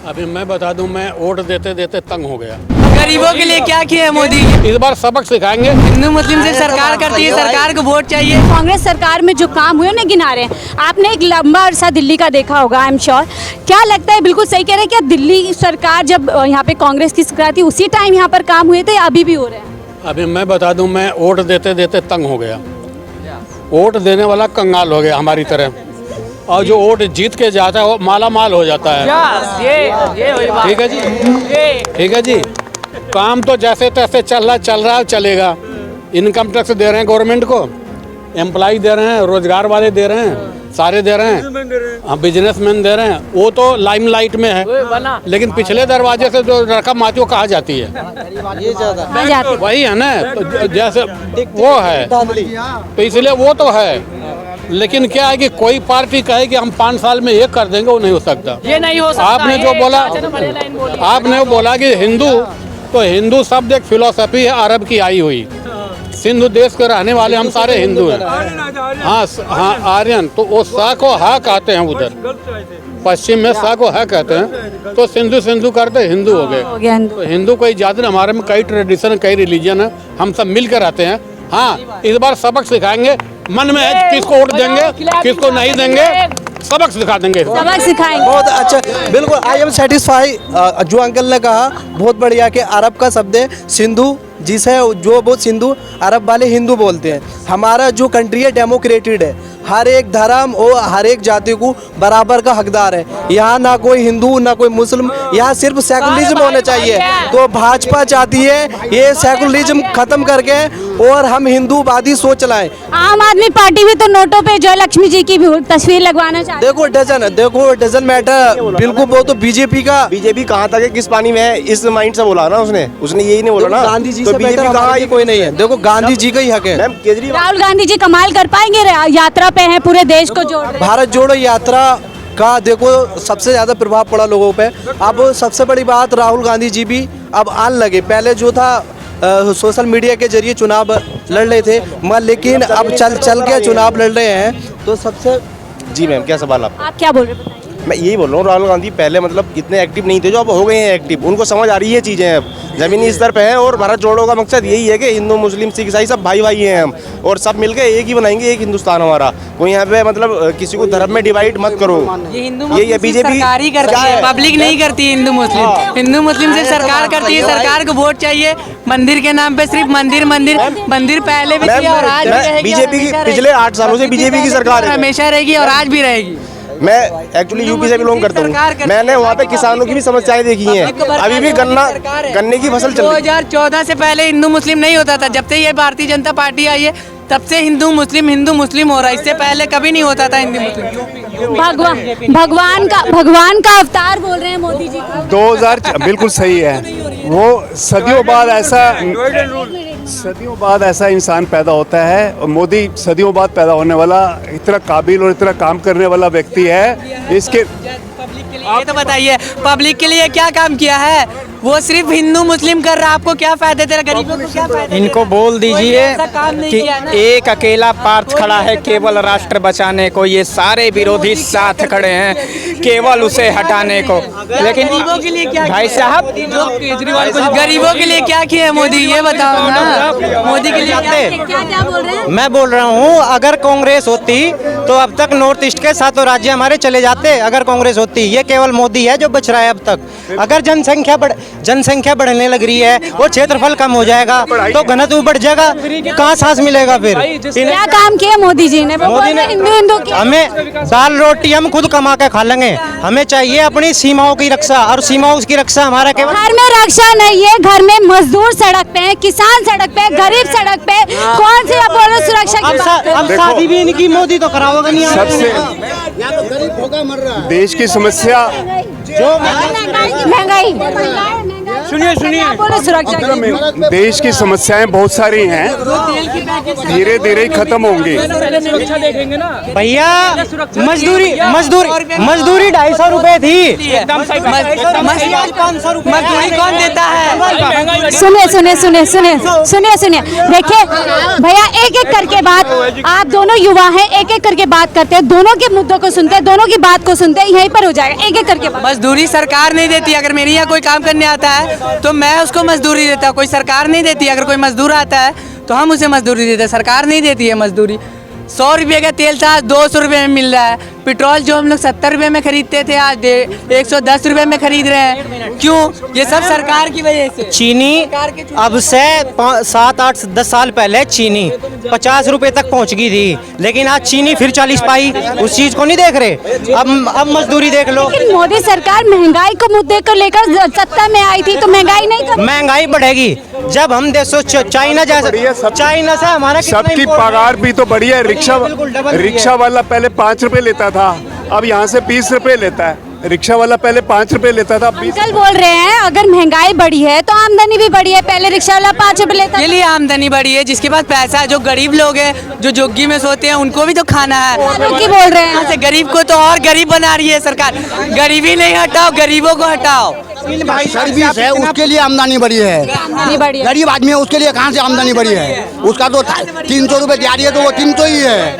अभी मैं बता दूं, मैं वोट देते देते तंग हो गया। गरीबों के लिए क्या किया है मोदी? इस बार सबक सिखाएंगे। हिंदू मुस्लिम से सरकार करती है, सरकार को वोट चाहिए। कांग्रेस सरकार में जो काम हुए उन्हें गिना रहे हैं। आपने एक लंबा अरसा दिल्ली का देखा होगा, आई एम श्योर। क्या लगता है, बिल्कुल सही कह रहे हैं, क्या दिल्ली सरकार जब यहाँ पे कांग्रेस की सरकार थी उसी टाइम यहाँ पर काम हुए थे या अभी भी हो रहे हैं? अभी मैं बता दूं, मैं वोट देते देते तंग हो गया। वोट देने वाला कंगाल हो गया हमारी तरह, और जो वोट जीत के जाता है वो माला माल हो जाता है। ठीक है जी, ठीक है जी। काम तो जैसे तैसे चल रहा है, चलेगा। इनकम टैक्स दे रहे हैं गवर्नमेंट को, एम्प्लॉय दे रहे हैं, रोजगार वाले दे रहे हैं, सारे दे रहे हैं, बिजनेसमैन दे रहे हैं। वो तो लाइमलाइट में है, लेकिन पिछले दरवाजे से जो रकम आती है वो कहाँ जाती है? वही है ना, तो जैसे वो है, तो इसलिए वो तो है। लेकिन क्या है कि कोई पार्टी कहे कि हम 5 साल में ये कर देंगे, वो नहीं हो सकता। ये नहीं हो सकता। आपने जो बोला, आपने वो बोला कि हिंदू, तो हिंदू शब्द एक फिलोसफी है अरब की आई हुई। सिंधु देश के रहने वाले हम सारे हिंदू हैं। हाँ हाँ, आर्यन। तो वो सा को हा कहते हैं, उधर पश्चिम में सा को हा कहते हैं, तो सिंधु सिंधु करते हिंदू हो गए। तो हिंदू कोई जाति, हमारे में कई ट्रेडिशन, कई रिलीजन है, हम सब मिल कर रहते हैं। हाँ, इस बार सबक सिखाएंगे। मन में है किसको वोट देंगे, किसको नहीं देंगे, सबक सिखा देंगे। सबक सिखाएंगे। बहुत अच्छा, बिल्कुल। I am satisfy. जो अंकल ने कहा बहुत बढ़िया कि अरब का शब्द है सिंधु, जिसे जो बहुत सिंधु अरब वाले हिंदू बोलते हैं। हमारा जो कंट्री है डेमोक्रेटेड है, हर एक धर्म और हर एक जाति को बराबर का हकदार है। यहाँ ना कोई हिंदू ना कोई मुस्लिम, यहाँ सिर्फ सेकुलरिज्म होना चाहिए। तो भाजपा चाहती है ये सेकुलरिज्म खत्म करके और हम हिंदूवादी सोच लाएं। आम आदमी पार्टी भी तो नोटों पे जयलक्ष्मी जी की भी तस्वीर लगवाना चाहती है। देखो डजन मैटर। बिल्कुल, वो तो बीजेपी कहाँ तक है, किस पानी में है, इस माइंड से बोला ना उसने यही नहीं बोला ना। गांधी जी तो से बीजेपी कहाँ, कोई नहीं है। देखो गांधी जी का ही हक है। मैम केजरीवाल, राहुल गांधी जी कमाल कर पाएंगे? यात्रा पे हैं, पूरे देश को जोड़ रहे हैं। भारत जोड़ो यात्रा का देखो सबसे ज्यादा प्रभाव पड़ा लोगों पे। अब सबसे बड़ी बात, राहुल गांधी जी भी अब आने लगे। पहले जो था सोशल मीडिया के जरिए चुनाव लड़ रहे थे, लेकिन अब चल के चुनाव लड़ रहे हैं। तो सबसे जी मैम, क्या सवाल आप क्या बोल रहे हैं? मैं यही बोल रहा हूँ, राहुल गांधी पहले मतलब इतने एक्टिव नहीं थे, जो अब हो गए हैं एक्टिव। उनको समझ आ रही है चीज़ें, अब ज़मीनी स्तर पे हैं। और भारत जोड़ो का मकसद यही है कि हिंदू मुस्लिम सिख ईसाई सब भाई भाई हैं हम, और सब मिलकर एक ही बनाएंगे, एक हिंदुस्तान हमारा। कोई यहाँ पे मतलब किसी को धर्म में डिवाइड मत करो। ये हिंदू ये बीजेपी सरकार ही करती है, पब्लिक नहीं करती है। हिंदू मुस्लिम, हिंदू मुस्लिम से सरकार करती है। सरकार को वोट चाहिए। मंदिर के नाम पे सिर्फ मंदिर मंदिर मंदिर पहले भी थी और आज भी रहेगी। बीजेपी की पिछले 8 सालों से बीजेपी की सरकार है, हमेशा रहेगी और आज भी रहेगी। मैं एक्चुअली यूपी से बिलोंग करता हूँ। मैंने वहाँ पे किसानों की भी समस्याएं देखी हैं। अभी भी गन्ने की फसल चल रही है। 2014 से पहले हिंदू मुस्लिम नहीं होता था। जब से ये भारतीय जनता पार्टी आई है तब से हिंदू मुस्लिम हो रहा है। इससे पहले कभी नहीं होता था हिंदू मुस्लिम। भगवान का अवतार बोल रहे हैं मोदी जी को। 2000 बिल्कुल सही है। वो सदियों बाद ऐसा इंसान पैदा होता है, और मोदी सदियों बाद पैदा होने वाला इतना काबिल और इतना काम करने वाला व्यक्ति है। इसके ये तो बताइए, पब्लिक के लिए क्या काम किया है? वो सिर्फ हिंदू मुस्लिम कर रहा है। आपको क्या फायदे दे रहा, गरीबों को क्या फायदे? इनको बोल दीजिए कि किया ना। एक अकेला पार्थ खड़ा है केवल राष्ट्र बचाने को। ये सारे विरोधी साथ खड़े हैं केवल उसे हटाने को। लेकिन गरीबों के लिए क्या भाई साहब, जो केजरीवाल को गरीबों के लिए क्या किया है मोदी, ये बताओ ना। मोदी के लिए क्या बोल रहे हैं? मैं बोल रहा हूँ, अगर कांग्रेस होती तो अब तक नॉर्थ ईस्ट के 7 राज्य हमारे चले जाते। अगर कांग्रेस होती, ये केवल मोदी है जो बच रहा है अब तक। अगर जनसंख्या बढ़ने लग रही है और क्षेत्रफल कम हो जाएगा तो घनत्व बढ़ जाएगा, कहाँ सांस मिलेगा फिर? क्या काम किया मोदी जी ने? हिंदू हमें दाल रोटी हम खुद कमा के खा लेंगे। हमें चाहिए अपनी सीमाओं की रक्षा, और सीमाओं की रक्षा हमारा केवल घर में रक्षा नहीं है। घर में मजदूर सड़क पे है, किसान सड़क पे, गरीब सड़क पे। कौन सी आप बोल रहे सुरक्षा की बात? हम शादी भी इनकी मोदी तो कराओगे नहीं। सबसे देश की समस्या महंगाई सुनिए सुनिए आप बोले सुरक्षा की। देश की समस्याएं बहुत सारी हैं, धीरे धीरे खत्म होंगी। भैया मजदूरी मजदूरी मजदूरी 250 रुपए थी। मजदूरी कौन देता है? सुनिए सुनिए सुनिए सुनिए सुनिए सुनिए, देखिए भैया एक एक करके बात, आप दोनों युवा हैं, एक एक करके बात करते हैं, दोनों के मुद्दों को सुनते हैं, दोनों की बात को सुनते हैं, यहीं पर हो जाएगा। एक एक करके बात। मजदूरी सरकार नहीं देती। अगर मेरे यहाँ कोई काम करने आता है तो मैं उसको मजदूरी देता हूँ, कोई सरकार नहीं देती। अगर कोई मजदूर आता है तो हम उसे मजदूरी देते हैं, सरकार नहीं देती है मजदूरी। 100 रुपये का तेल था 200 रुपये में मिल रहा है। पेट्रोल जो हम लोग 70 रुपये में खरीदते थे आज 110 रुपये में खरीद रहे हैं। क्यों? ये सब सरकार की वजह से। चीनी अब से 7, 8, 10 साल पहले चीनी 50 रुपए तक पहुंच गई थी, लेकिन आज चीनी फिर 40 पाई। उस चीज को नहीं देख रहे। अब मजदूरी देख लो। लेकिन मोदी सरकार महंगाई को मुद्दे को लेकर सत्ता में आई थी तो महंगाई नहीं कर। महंगाई बढ़ेगी जब हम देशों चाइना से हमारा सबकी पगार भी तो बढ़ी है। रिक्शा वाला पहले 5 रुपए लेता था, अब यहाँ से 20 रुपए लेता है। रिक्शा वाला पहले 5 रुपए लेता था, अंकल बोल रहे हैं अगर महंगाई बढ़ी है तो आमदनी भी बढ़ी है। पहले रिक्शा वाला 5 रुपए लेता के लिए आमदनी बढ़ी है, जिसके पास पैसा है, जो गरीब लोग हैं, जो झुग्गी में सोते हैं, उनको भी तो खाना है। की बोल रहे हैं। यहाँ से गरीब को तो और गरीब बना रही है सरकार। गरीबी नहीं हटाओ, गरीबों को हटाओ। सर्विस है उसके लिए आमदनी बढ़ी है। बढ़ी है। गरीब आदमी है उसके लिए कहाँ से आमदनी बढ़ी है? उसका तो 300 रुपए दिहाड़ी है तो वो 300 ही है।